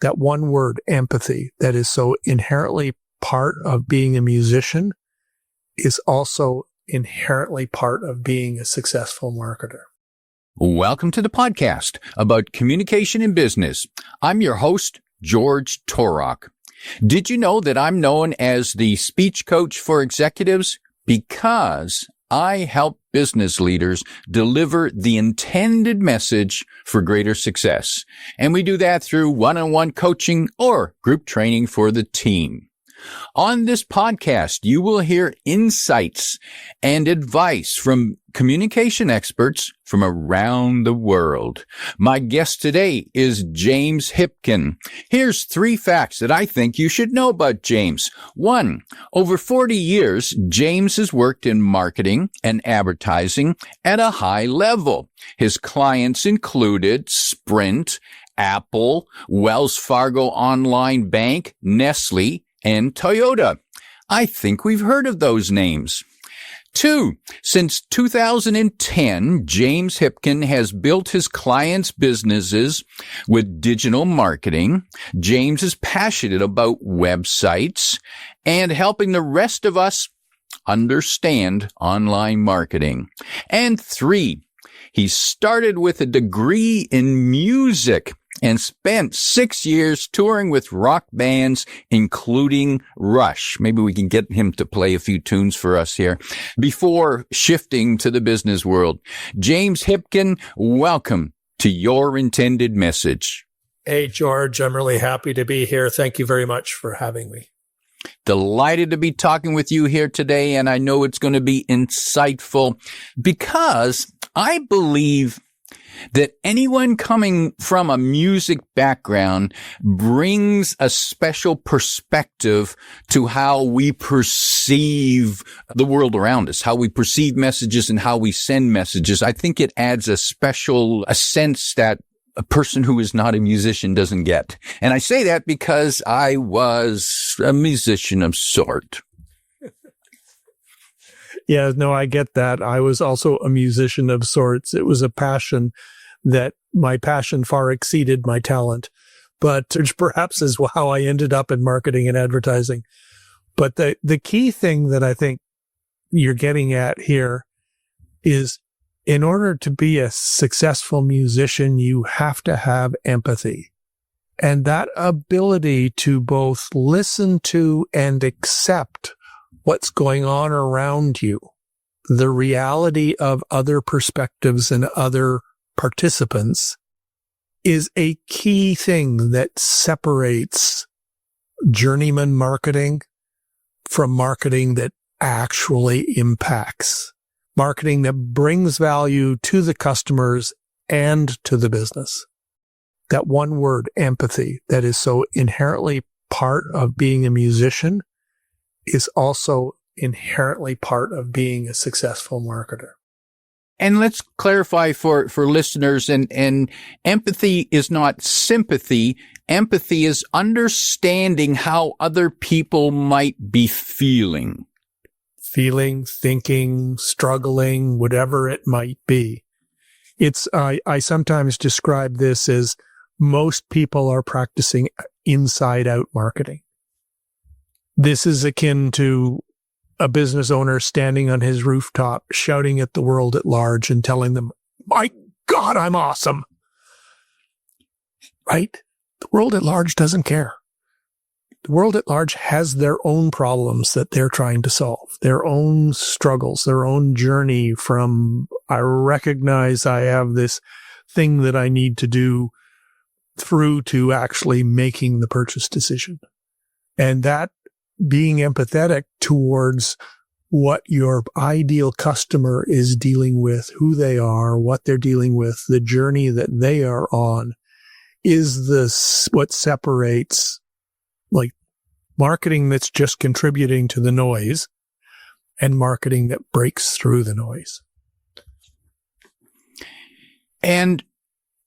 That one word, empathy, that is so inherently part of being a musician is also inherently part of being a successful marketer. Welcome to the podcast about communication in business. I'm your host, George Torok. Did you know that I'm known as the speech coach for executives? Because I help business leaders deliver the intended message for greater success. And we do that through one-on-one coaching or group training for the team. On this podcast, you will hear insights and advice from communication experts from around the world. My guest today is James Hipkin. Here's 3 facts that I think you should know about James. 1, over 40 years, James has worked in marketing and advertising at a high level. His clients included Sprint, Apple, Wells Fargo Online Bank, Nestle, and Toyota. I think we've heard of those names. 2, since 2010, James Hipkin has built his clients' businesses with digital marketing. James is passionate about websites and helping the rest of us understand online marketing. And 3, he started with a degree in music and spent 6 years touring with rock bands, including Rush. Maybe we can get him to play a few tunes for us here before shifting to the business world. James Hipkin, welcome to Your Intended Message. Hey, George, I'm really happy to be here. Thank you very much for having me. Delighted to be talking with you here today, and I know it's going to be insightful because I believe that anyone coming from a music background brings a special perspective to how we perceive the world around us, how we perceive messages and how we send messages. I think it adds a sense that a person who is not a musician doesn't get. And I say that because I was a musician of sort. Yeah, no, I get that. I was also a musician of sorts. It was a passion that my passion far exceeded my talent, but perhaps is how I ended up in marketing and advertising. But the key thing that I think you're getting at here is in order to be a successful musician, you have to have empathy. And that ability to both listen to and accept what's going on around you, the reality of other perspectives and other participants, is a key thing that separates journeyman marketing from marketing that actually impacts, marketing that brings value to the customers and to the business. That one word, empathy, that is so inherently part of being a musician is also inherently part of being a successful marketer. And let's clarify for listeners, and empathy is not sympathy. Empathy is understanding how other people might be feeling. Feeling, thinking, struggling, whatever it might be. I sometimes describe this as most people are practicing inside-out marketing. This is akin to a business owner standing on his rooftop, shouting at the world at large and telling them, "My God, I'm awesome." Right? The world at large doesn't care. The world at large has their own problems that they're trying to solve, their own struggles, their own journey from, I recognize I have this thing that I need to do, through to actually making the purchase decision. And that being empathetic towards what your ideal customer is dealing with, who they are, what they're dealing with, the journey that they are on, is what separates like marketing that's just contributing to the noise and marketing that breaks through the noise. And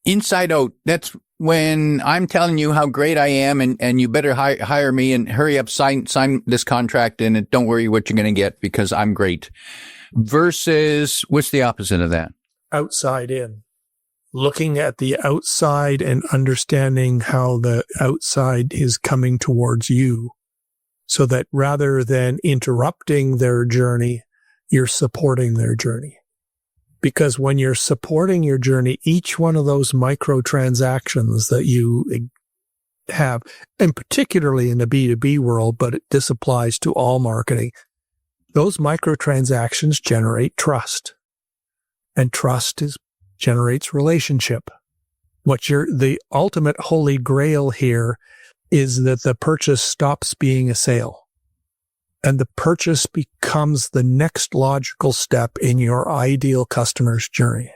inside out, that's when I'm telling you how great I am and you better hire me and hurry up, sign this contract and don't worry what you're going to get because I'm great. Versus, what's the opposite of that? Outside in. looking at the outside and understanding how the outside is coming towards you, so that rather than interrupting their journey, you're supporting their journey. Because when you're supporting your journey, each one of those microtransactions that you have, and particularly in the B2B world, but this applies to all marketing, those microtransactions generate trust. And trust generates relationship. The ultimate holy grail here is that the purchase stops being a sale. And the purchase becomes the next logical step in your ideal customer's journey.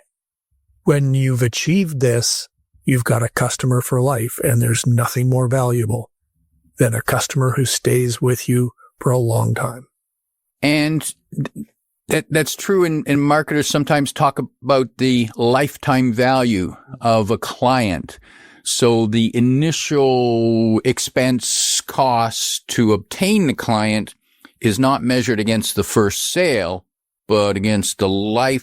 When you've achieved this, you've got a customer for life, and there's nothing more valuable than a customer who stays with you for a long time. And that's true. And marketers sometimes talk about the lifetime value of a client. So the initial expense cost to obtain the client is not measured against the first sale, but against the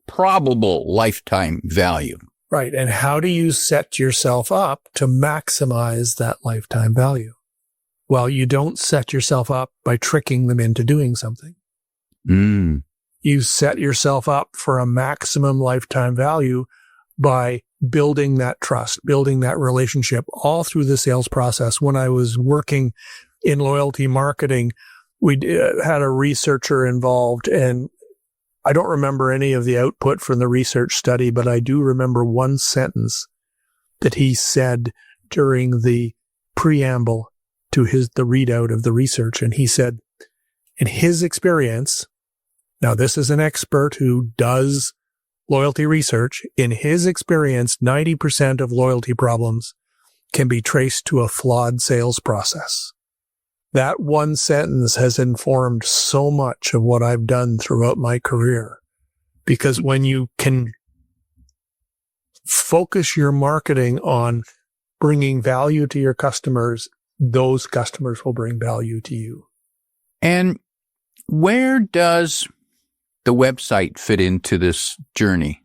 probable lifetime value. Right. And how do you set yourself up to maximize that lifetime value? Well, you don't set yourself up by tricking them into doing something. You set yourself up for a maximum lifetime value by building that trust, building that relationship all through the sales process. When I was working in loyalty marketing, we had a researcher involved, and I don't remember any of the output from the research study, but I do remember one sentence that he said during the preamble to the readout of the research. And he said, in his experience, now this is an expert who does loyalty research, in his experience, 90% of loyalty problems can be traced to a flawed sales process. That one sentence has informed so much of what I've done throughout my career, because when you can focus your marketing on bringing value to your customers, those customers will bring value to you. And where does the website fit into this journey?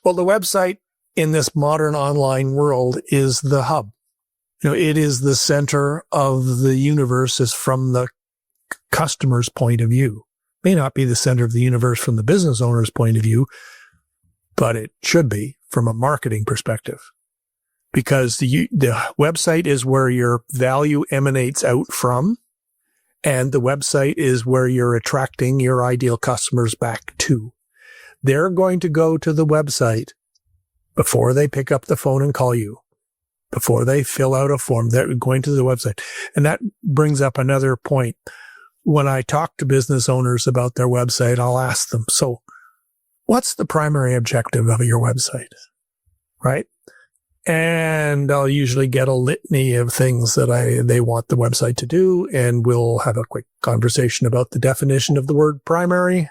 Well, the website in this modern online world is the hub. It is the center of the universe is from the customer's point of view. May not be the center of the universe from the business owner's point of view, but it should be from a marketing perspective. Because the website is where your value emanates out from, and the website is where you're attracting your ideal customers back to. They're going to go to the website before they pick up the phone and call you. Before they fill out a form, they're going to the website. And that brings up another point. When I talk to business owners about their website, I'll ask them, so what's the primary objective of your website? Right? And I'll usually get a litany of things that they want the website to do. And we'll have a quick conversation about the definition of the word primary.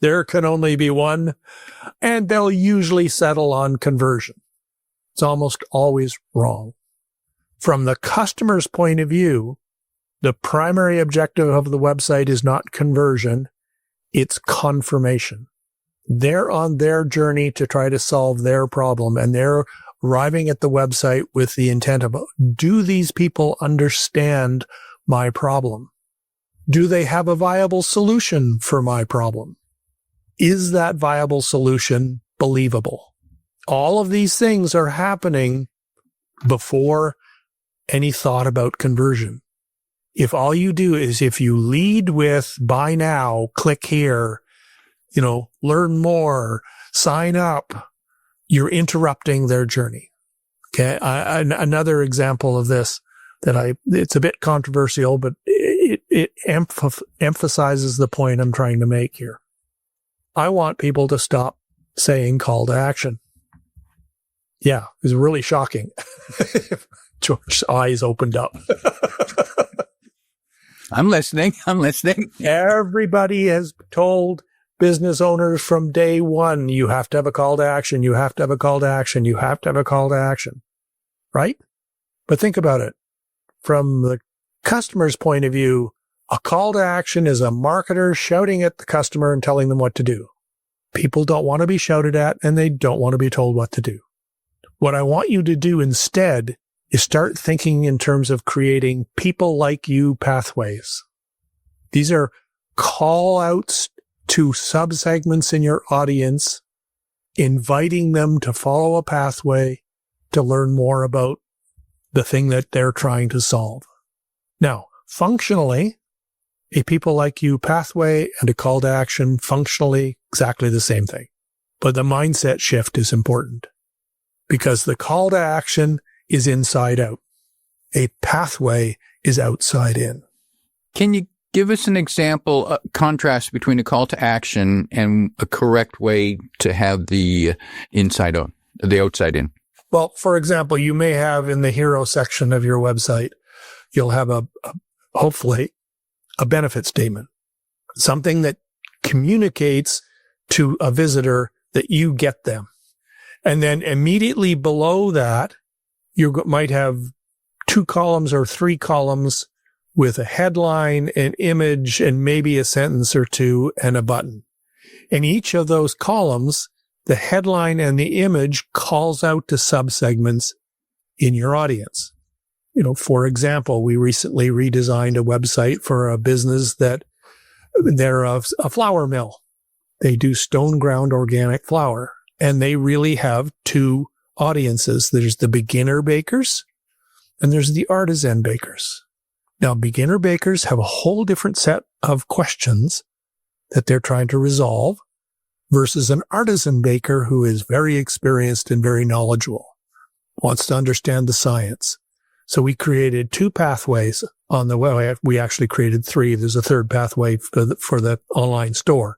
There can only be one. And they'll usually settle on conversion. It's almost always wrong. From the customer's point of view, the primary objective of the website is not conversion, it's confirmation. They're on their journey to try to solve their problem, and they're arriving at the website with the intent of, do these people understand my problem? Do they have a viable solution for my problem? Is that viable solution believable? All of these things are happening before any thought about conversion. If all you do is if you lead with buy now, click here, learn more, sign up, you're interrupting their journey. Okay. Another example of this it's a bit controversial, but it emphasizes the point I'm trying to make here. I want people to stop saying call to action. Yeah, it was really shocking. George's eyes opened up. I'm listening. Everybody has told business owners from day one, you have to have a call to action. You have to have a call to action. You have to have a call to action. Right? But think about it. From the customer's point of view, a call to action is a marketer shouting at the customer and telling them what to do. People don't want to be shouted at, and they don't want to be told what to do. What I want you to do instead is start thinking in terms of creating people like you pathways. These are call outs to subsegments in your audience, inviting them to follow a pathway to learn more about the thing that they're trying to solve. Now, functionally, a people like you pathway and a call to action, functionally exactly the same thing. But the mindset shift is important because the call to action is inside out. A pathway is outside in. Can you give us an example, a contrast between a call to action and a correct way to have the inside out, the outside in? Well, for example, you may have in the hero section of your website, you'll have hopefully a benefit statement, something that communicates to a visitor that you get them. And then immediately below that, you might have 2 columns or 3 columns with a headline, an image, and maybe a sentence or 2 and a button. In each of those columns, the headline and the image calls out to subsegments in your audience. For example, we recently redesigned a website for a business that they're a flour mill. They do stone ground organic flour, and they really have 2 audiences. There's the beginner bakers and there's the artisan bakers. Now, beginner bakers have a whole different set of questions that they're trying to resolve versus an artisan baker who is very experienced and very knowledgeable, wants to understand the science. So we created 2 pathways on the web. We actually created 3. There's a 3rd pathway for the online store.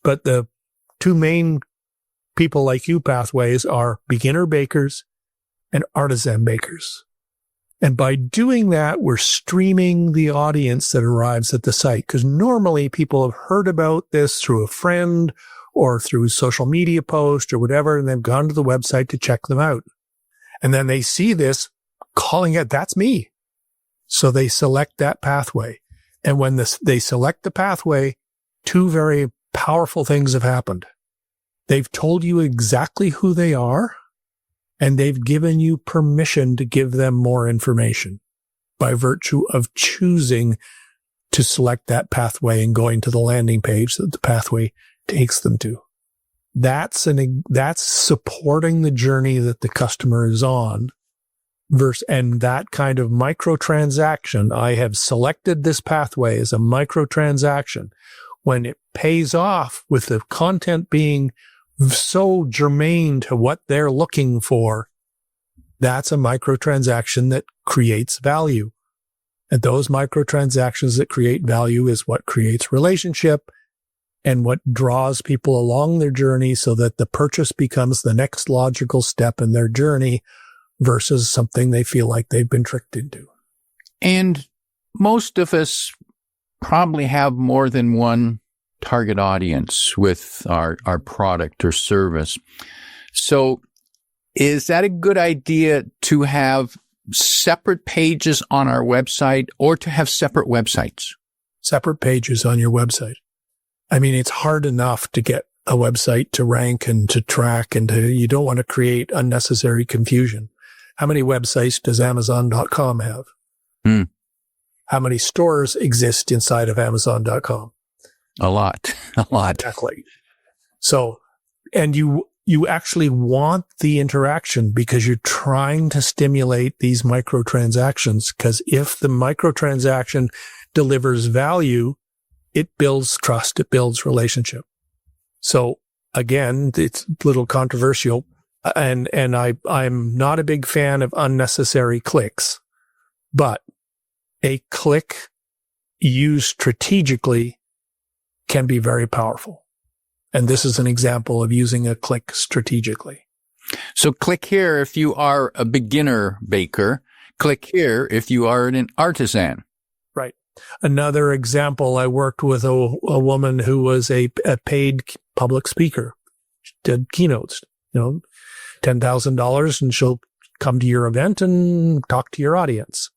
But the 2 main people like you pathways are beginner bakers and artisan bakers. And by doing that, we're streaming the audience that arrives at the site, because normally people have heard about this through a friend or through social media post or whatever, and they've gone to the website to check them out. And then they see this calling it, that's me. So they select that pathway. And when they select the pathway, 2 very powerful things have happened. They've told you exactly who they are, and they've given you permission to give them more information by virtue of choosing to select that pathway and going to the landing page that the pathway takes them to. That's supporting the journey that the customer is on. And that kind of microtransaction, I have selected this pathway as a microtransaction. When it pays off with the content being so germane to what they're looking for, that's a microtransaction that creates value. And those microtransactions that create value is what creates relationship and what draws people along their journey so that the purchase becomes the next logical step in their journey versus something they feel like they've been tricked into. And most of us probably have more than one target audience with our product or service. So is that a good idea to have separate pages on our website or to have separate websites? Separate pages on your website. I mean, it's hard enough to get a website to rank and to track you don't want to create unnecessary confusion. How many websites does Amazon.com have? How many stores exist inside of Amazon.com? A lot. Exactly. So, and you actually want the interaction because you're trying to stimulate these microtransactions, because if the microtransaction delivers value, it builds trust, it builds relationship. So again, it's a little controversial, and I'm not a big fan of unnecessary clicks, but a click used strategically can be very powerful. And this is an example of using a click strategically. So click here if you are a beginner baker. Click here if you are an artisan. Right. Another example, I worked with a woman who was a paid public speaker. She did keynotes, $10,000, and she'll come to your event and talk to your audience.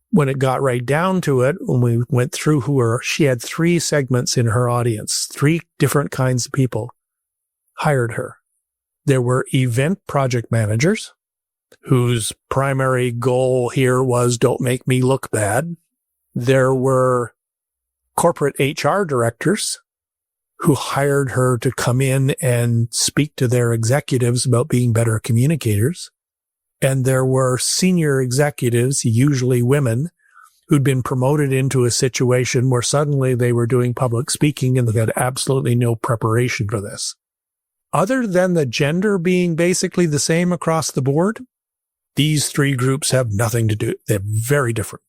When it got right down to it, when we went through she had 3 segments in her audience, 3 different kinds of people. hired her. There were event project managers whose primary goal here was don't make me look bad. There were corporate HR directors who hired her to come in and speak to their executives about being better communicators. And there were senior executives, usually women, who'd been promoted into a situation where suddenly they were doing public speaking and they had absolutely no preparation for this. Other than the gender being basically the same across the board, these three groups have nothing to do. They're very different.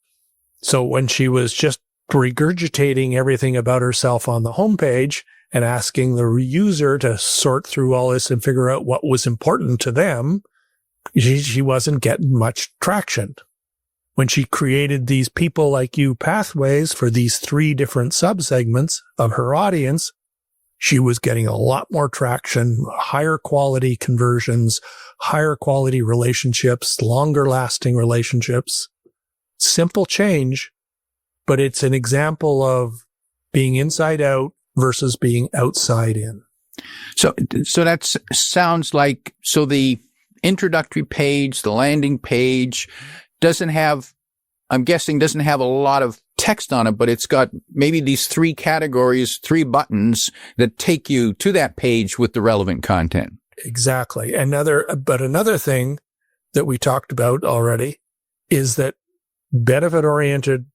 So when she was just regurgitating everything about herself on the homepage and asking the user to sort through all this and figure out what was important to them, she wasn't getting much traction. When she created these people like you pathways for these three different subsegments of her audience, she was getting a lot more traction, higher quality conversions, higher quality relationships, longer lasting relationships. Simple change, but it's an example of being inside out versus being outside in. So that sounds like, so the introductory page, the landing page doesn't have a lot of text on it, but it's got maybe these three categories, three buttons that take you to that page with the relevant content. Exactly. Another thing that we talked about already is that benefit-oriented,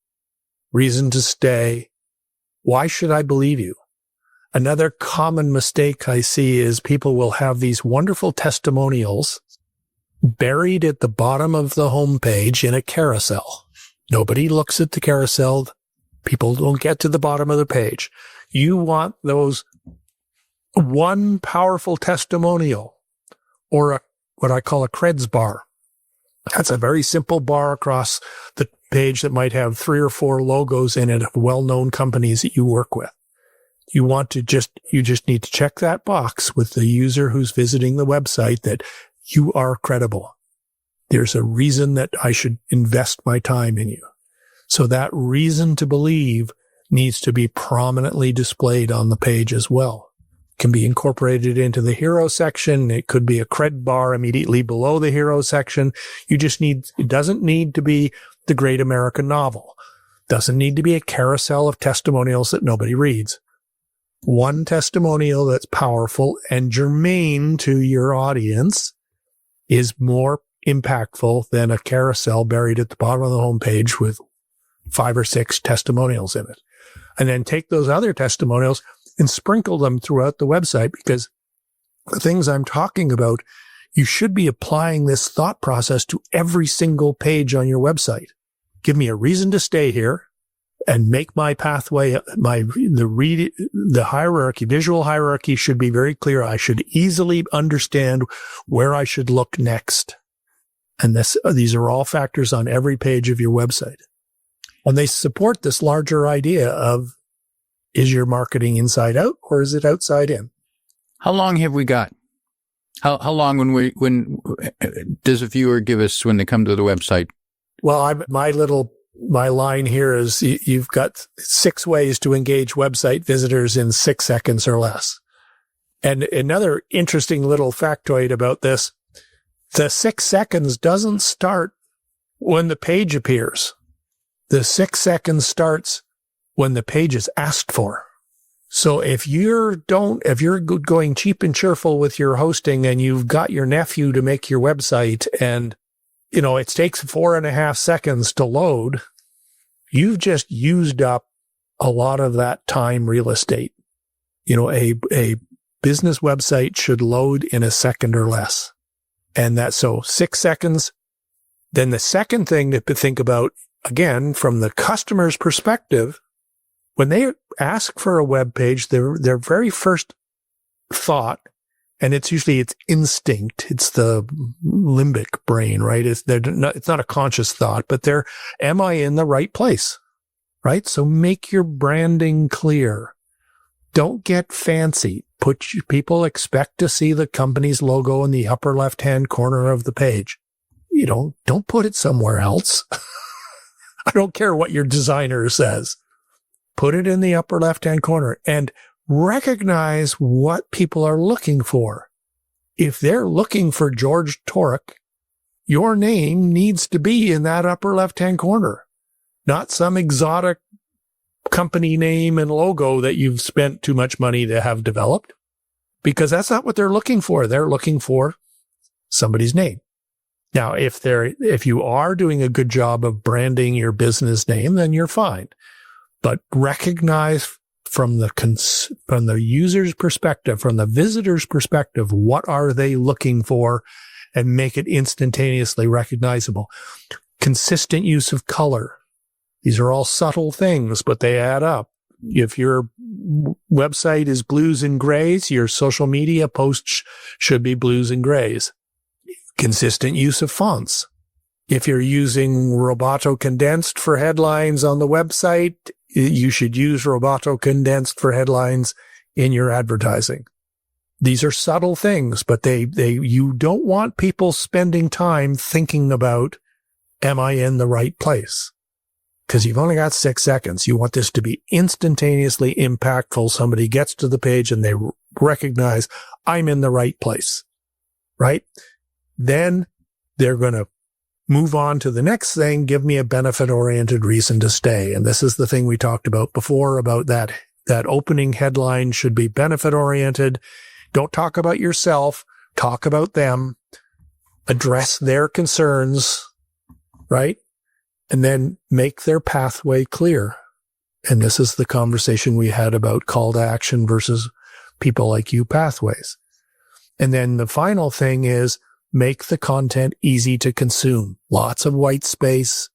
reason to stay. Why should I believe you? Another common mistake I see is people will have these wonderful testimonials buried at the bottom of the homepage in a carousel. Nobody looks at the carousel. People don't get to the bottom of the page. You want those one powerful testimonial or what I call a creds bar. That's a very simple bar across the page that might have 3 or 4 logos in it of well-known companies that you work with. You just need to check that box with the user who's visiting the website that you are credible. There's a reason that I should invest my time in you. So that reason to believe needs to be prominently displayed on the page as well. It can be incorporated into the hero section. It could be a cred bar immediately below the hero section. It doesn't need to be the great American novel. It doesn't need to be a carousel of testimonials that nobody reads. One testimonial that's powerful and germane to your audience is more impactful than a carousel buried at the bottom of the homepage with 5 or 6 testimonials in it. And then take those other testimonials and sprinkle them throughout the website, because the things I'm talking about, you should be applying this thought process to every single page on your website. Give me a reason to stay here and make my pathway, the hierarchy, visual hierarchy should be very clear. I should easily understand where I should look next. And these are all factors on every page of your website. And they support this larger idea of, is your marketing inside out or is it outside in? How long have we got? How long when does a viewer give us when they come to the website? Well, my line here is you've got 6 ways to engage website visitors in 6 seconds or less. And another interesting little factoid about this, the 6 seconds doesn't start when the page appears. The 6 seconds starts when the page is asked for. So if you're going cheap and cheerful with your hosting and you've got your nephew to make your website and, it takes 4.5 seconds to load, you've just used up a lot of that time real estate. A business website should load in a second or less. And so 6 seconds. Then the second thing to think about, again, from the customer's perspective, when they ask for a web page, their very first thought, and it's instinct, it's the limbic brain, right? It's not a conscious thought, but am I in the right place? Right? So make your branding clear. Don't get fancy. People expect to see the company's logo in the upper left-hand corner of the page. Don't put it somewhere else. I don't care what your designer says. Put it in the upper left-hand corner and recognize what people are looking for. If they're looking for George Torok, your name needs to be in that upper left-hand corner, not some exotic company name and logo that you've spent too much money to have developed, because that's not what they're looking for. They're looking for somebody's name. Now, if you are doing a good job of branding your business name, then you're fine. But recognize from the user's perspective, from the visitor's perspective, what are they looking for, and make it instantaneously recognizable. Consistent use of color. These are all subtle things, but they add up. If your website is blues and grays, your social media posts should be blues and grays. Consistent use of fonts. If you're using Roboto Condensed for headlines on the website, you should use Roboto Condensed for headlines in your advertising. These are subtle things, but you don't want people spending time thinking about, am I in the right place? Because you've only got 6 seconds. You want this to be instantaneously impactful. Somebody gets to the page and they recognize, I'm in the right place, right? Then they're going to move on to the next thing. Give me a benefit-oriented reason to stay. And this is the thing we talked about before, about that opening headline should be benefit-oriented. Don't talk about yourself. Talk about them. Address their concerns, right? And then make their pathway clear. And this is the conversation we had about call to action versus people like you pathways. And then the final thing is make the content easy to consume. Lots of white space.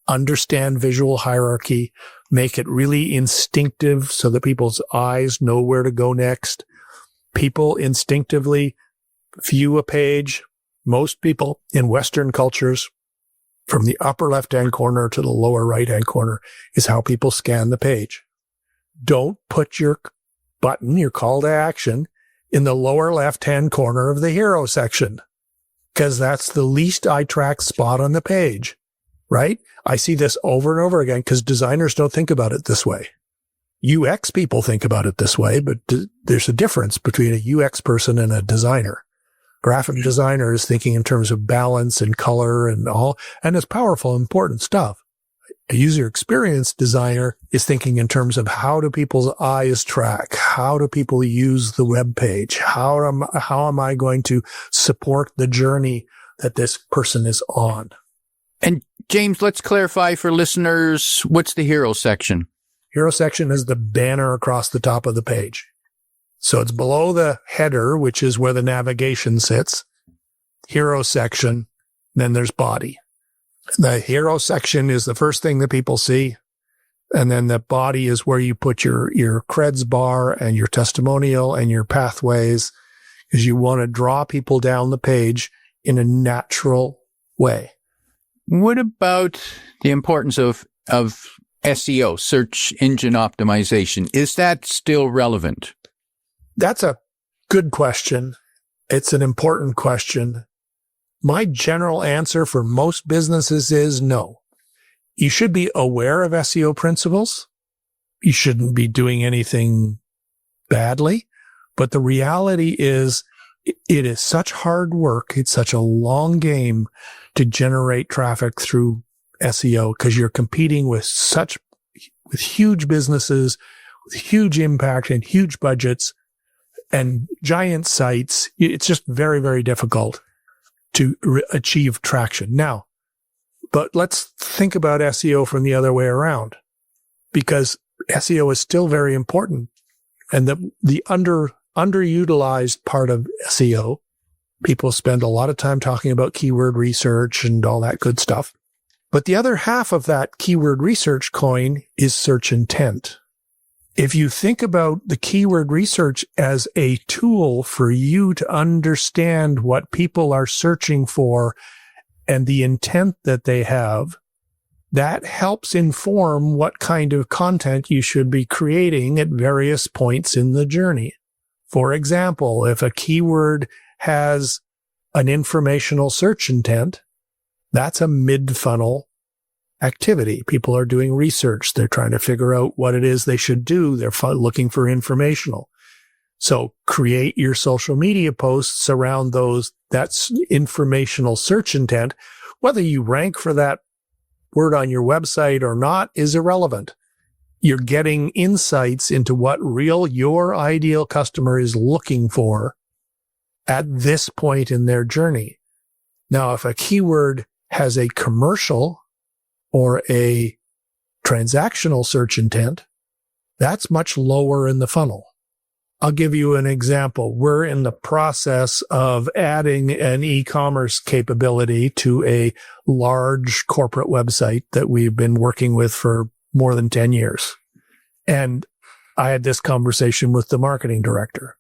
Understand visual hierarchy. Make it really instinctive so that people's eyes know where to go next. People instinctively view a page. Most people in Western cultures, from the upper left-hand corner to the lower right-hand corner, is how people scan the page. Don't put your button, your call to action, in the lower left-hand corner of the hero section, because that's the least eye-tracked spot on the page, right? I see this over and over again because designers don't think about it this way. UX people think about it this way, but there's a difference between a UX person and a designer. Graphic designer is thinking in terms of balance and color and all, and it's powerful, important stuff. A user experience designer is thinking in terms of how do people's eyes track? How do people use the web page? How am I going to support the journey that this person is on? And James, let's clarify for listeners, what's the hero section? Hero section is the banner across the top of the page. So it's below the header, which is where the navigation sits. Hero section, then there's body. The hero section is the first thing that people see. And then the body is where you put your creds bar and your testimonial and your pathways, because you want to draw people down the page in a natural way. What about the importance of SEO, search engine optimization? Is that still relevant? That's a good question. It's an important question. My general answer for most businesses is no. You should be aware of SEO principles. You shouldn't be doing anything badly. But the reality is, it is such hard work. It's such a long game to generate traffic through SEO, because you're competing with huge businesses, with huge impact and huge budgets and giant sites. It's just very, very difficult to achieve traction. Now, but let's think about SEO from the other way around, because SEO is still very important. And the underutilized part of SEO, people spend a lot of time talking about keyword research and all that good stuff. But the other half of that keyword research coin is search intent. If you think about the keyword research as a tool for you to understand what people are searching for and the intent that they have, that helps inform what kind of content you should be creating at various points in the journey. For example, if a keyword has an informational search intent, that's a mid-funnel activity. People are doing research. They're trying to figure out what it is they should do. They're looking for informational. So create your social media posts around that's informational search intent. Whether you rank for that word on your website or not is irrelevant. You're getting insights into what your ideal customer is looking for at this point in their journey. Now, if a keyword has a commercial or a transactional search intent, that's much lower in the funnel. I'll give you an example. We're in the process of adding an e-commerce capability to a large corporate website that we've been working with for more than 10 years. And I had this conversation with the marketing director.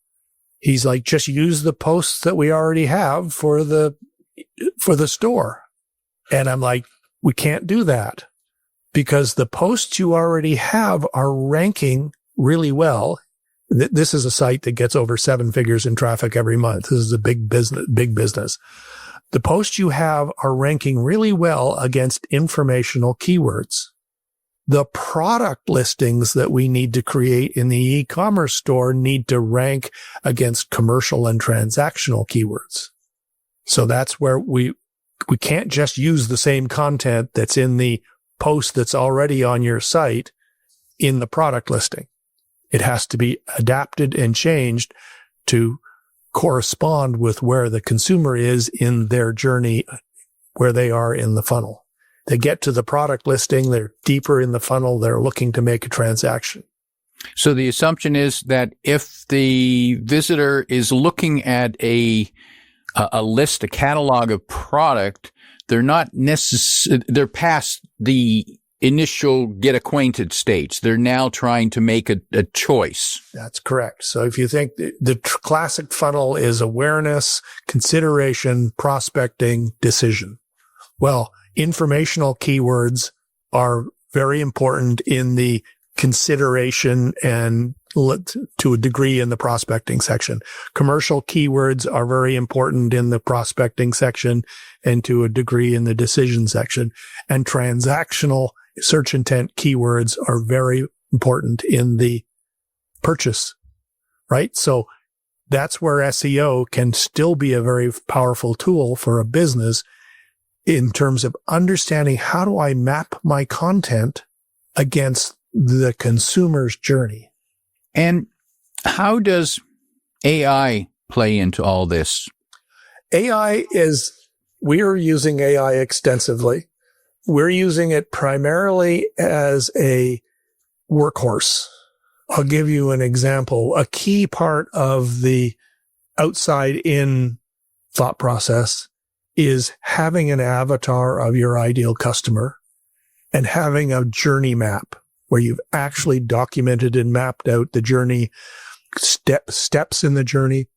He's like, just use the posts that we already have for the store. And I'm like, we can't do that because the posts you already have are ranking really well. This is a site that gets over 7 figures in traffic every month. This is a big business. The posts you have are ranking really well against informational keywords. The product listings that we need to create in the e-commerce store need to rank against commercial and transactional keywords. So that's where we can't just use the same content that's in the post that's already on your site in the product listing. It has to be adapted and changed to correspond with where the consumer is in their journey, where they are in the funnel. They get to the product listing, they're deeper in the funnel, they're looking to make a transaction. So the assumption is that if the visitor is looking at a list, a catalog of product, they're not they're past the initial get acquainted stage. They're now trying to make a choice. That's correct. So if you think the classic funnel is awareness, consideration, prospecting, decision. Well, informational keywords are very important in the consideration and to a degree in the prospecting section. Commercial keywords are very important in the prospecting section and to a degree in the decision section. And transactional search intent keywords are very important in the purchase, right? So that's where SEO can still be a very powerful tool for a business in terms of understanding how do I map my content against the consumer's journey. And how does AI play into all this? We are using AI extensively. We're using it primarily as a workhorse. I'll give you an example. A key part of the outside-in thought process is having an avatar of your ideal customer and having a journey map where you've actually documented and mapped out the journey, steps in the journey,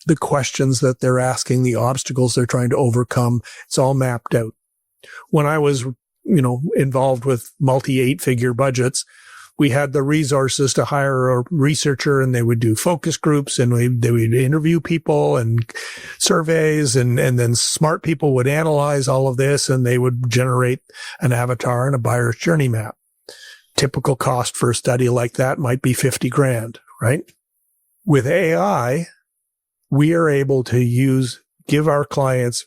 the questions that they're asking, the obstacles they're trying to overcome. It's all mapped out. When I was, involved with multi-8-figure budgets, we had the resources to hire a researcher and they would do focus groups and they would interview people and surveys and then smart people would analyze all of this and they would generate an avatar and a buyer's journey map. Typical cost for a study like that might be $50,000, right? With AI, we are able to give our clients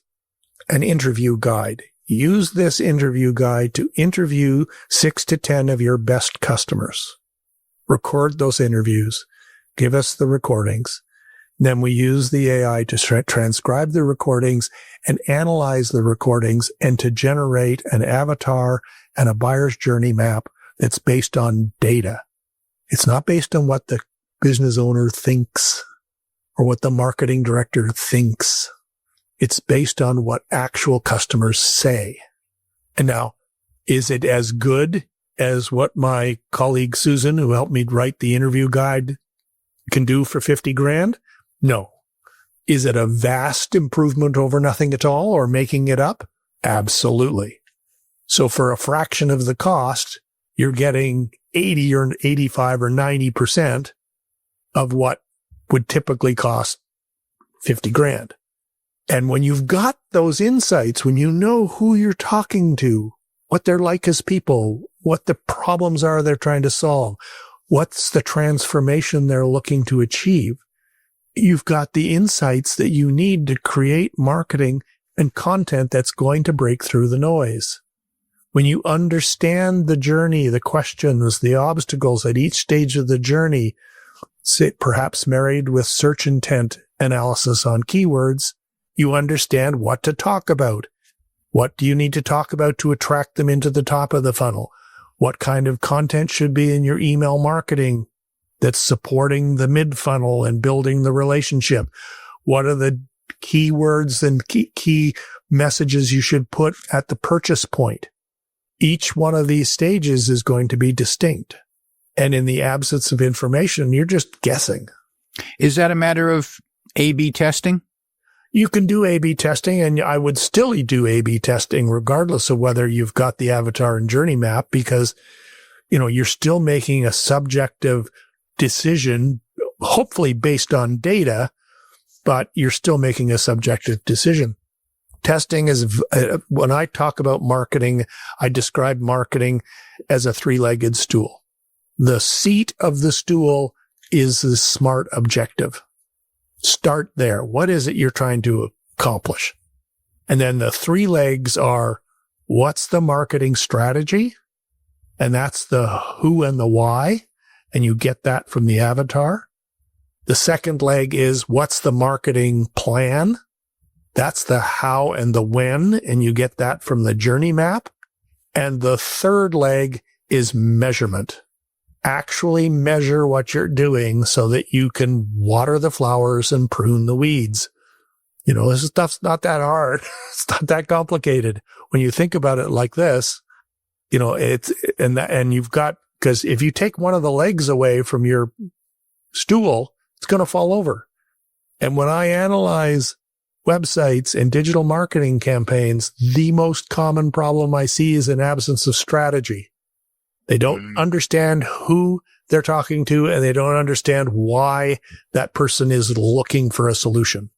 an interview guide. Use this interview guide to interview 6 to 10 of your best customers. Record those interviews. Give us the recordings. Then we use the AI to transcribe the recordings and analyze the recordings and to generate an avatar and a buyer's journey map that's based on data. It's not based on what the business owner thinks or what the marketing director thinks. It's based on what actual customers say. And now, is it as good as what my colleague Susan, who helped me write the interview guide, can do for $50,000? No. Is it a vast improvement over nothing at all or making it up? Absolutely. So for a fraction of the cost, you're getting 80 or 85 or 90% of what would typically cost $50,000. And when you've got those insights, when you know who you're talking to what they're like as people, what the problems are they're trying to solve, what's the transformation they're looking to achieve. You've got the insights that you need to create marketing and content that's going to break through the noise. When you understand the journey, the questions, the obstacles at each stage of the journey, say perhaps married with search intent analysis on keywords, you understand what to talk about. What do you need to talk about to attract them into the top of the funnel? What kind of content should be in your email marketing that's supporting the mid-funnel and building the relationship? What are the keywords and key messages you should put at the purchase point? Each one of these stages is going to be distinct. And in the absence of information, you're just guessing. Is that a matter of A/B testing? You can do A/B testing, and I would still do A/B testing regardless of whether you've got the avatar and journey map, because, you're still making a subjective decision, hopefully based on data, but you're still making a subjective decision. Testing is, when I talk about marketing, I describe marketing as a three-legged stool. The seat of the stool is the SMART objective. Start there. What is it you're trying to accomplish? And then the three legs are, what's the marketing strategy? And that's the who and the why. And you get that from the avatar. The second leg is, what's the marketing plan? That's the how and the when, and you get that from the journey map. And the third leg is measurement. Actually measure what you're doing so that you can water the flowers and prune the weeds. This stuff's not that hard. It's not that complicated. When you think about it like this, and you've got, because if you take one of the legs away from your stool, it's going to fall over. And when I analyze websites and digital marketing campaigns, the most common problem I see is an absence of strategy. They don't understand who they're talking to, and they don't understand why that person is looking for a solution.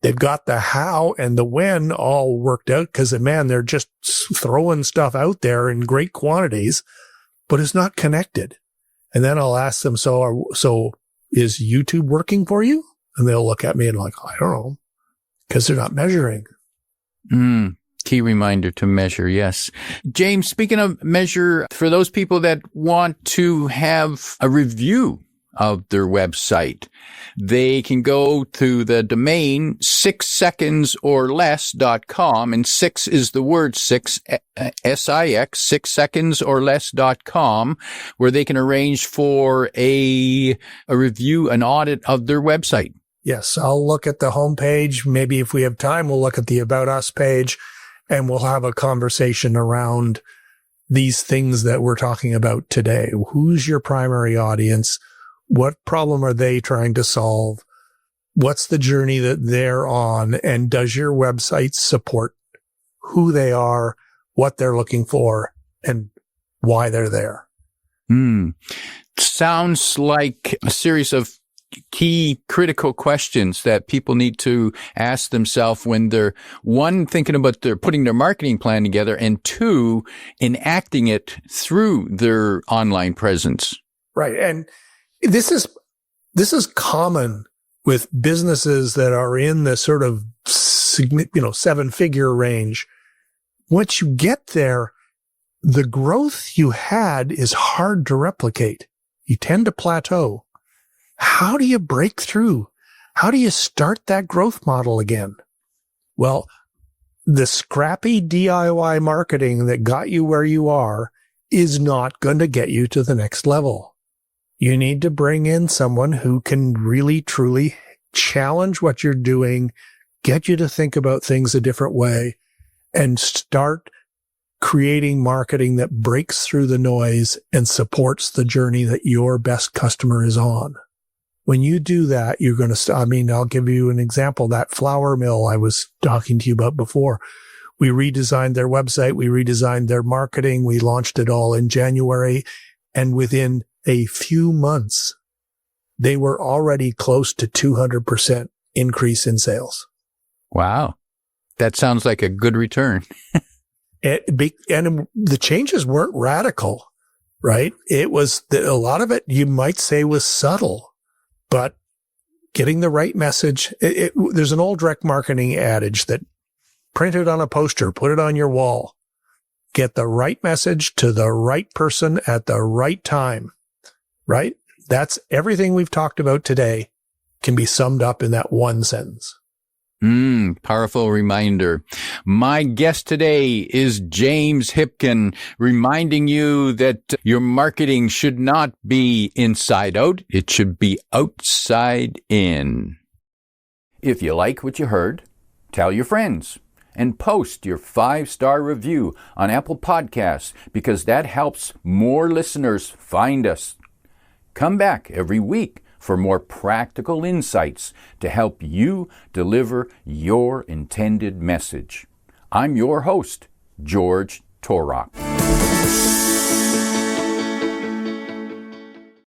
They've got the how and the when all worked out because, man, they're just throwing stuff out there in great quantities, but it's not connected. And then I'll ask them, so is YouTube working for you? And they'll look at me and like, I don't know. Because they're not measuring. Key reminder to measure, yes. James, speaking of measure, for those people that want to have a review of their website, they can go to the domain 6secondsorless.com, and 6 is the word 6, S-I-X, 6secondsorless.com, where they can arrange for a review, an audit of their website. Yes, I'll look at the homepage. Maybe if we have time, we'll look at the About Us page, and we'll have a conversation around these things that we're talking about today. Who's your primary audience? What problem are they trying to solve? What's the journey that they're on? And does your website support who they are, what they're looking for, and why they're there? Sounds like a series of key critical questions that people need to ask themselves when they're, one, thinking about they're putting their marketing plan together, and two, enacting it through their online presence. Right. And this is common with businesses that are in the sort of, 7-figure range. Once you get there, the growth you had is hard to replicate. You tend to plateau. How do you break through? How do you start that growth model again? Well, the scrappy DIY marketing that got you where you are is not going to get you to the next level. You need to bring in someone who can really, truly challenge what you're doing, get you to think about things a different way, and start creating marketing that breaks through the noise and supports the journey that your best customer is on. When you do that, you're going to, I'll give you an example. That flour mill I was talking to you about before. We redesigned their website. We redesigned their marketing. We launched it all in January. And within a few months, they were already close to 200% increase in sales. Wow. That sounds like a good return. And the changes weren't radical, right? It was a lot of it you might say was subtle, but getting the right message. There's an old direct marketing adage that print it on a poster, put it on your wall, get the right message to the right person at the right time, right? That's everything we've talked about today can be summed up in that one sentence. Powerful reminder. My guest today is James Hipkin, reminding you that your marketing should not be inside out. It should be outside in. If you like what you heard, tell your friends and post your 5-star review on Apple Podcasts, because that helps more listeners find us. Come back every week for more practical insights to help you deliver your intended message. I'm your host, George Torok.